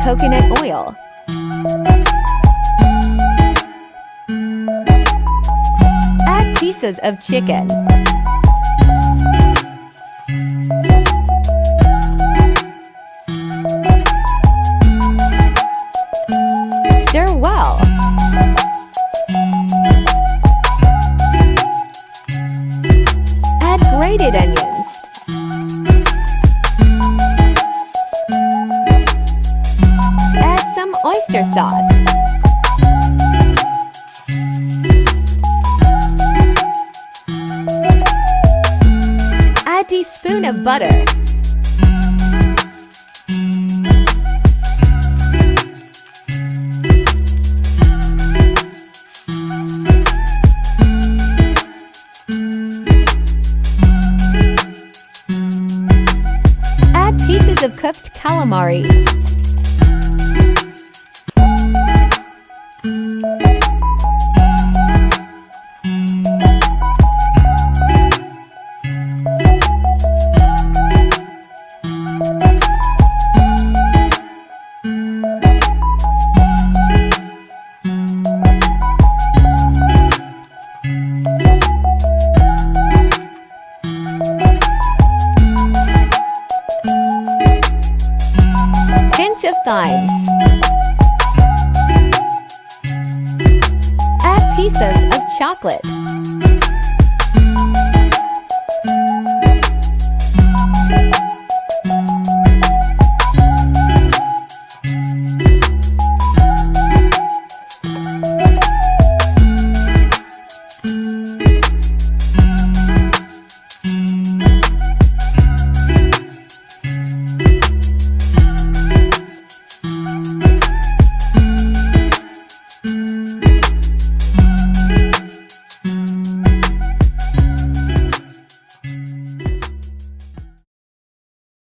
coconut oil. Add pieces of chicken. Stir well. Add grated onions. Add some oyster sauce. Add a teaspoon of butter. Add pieces of cooked calamari. Pinch of thyme. Add pieces of chocolate.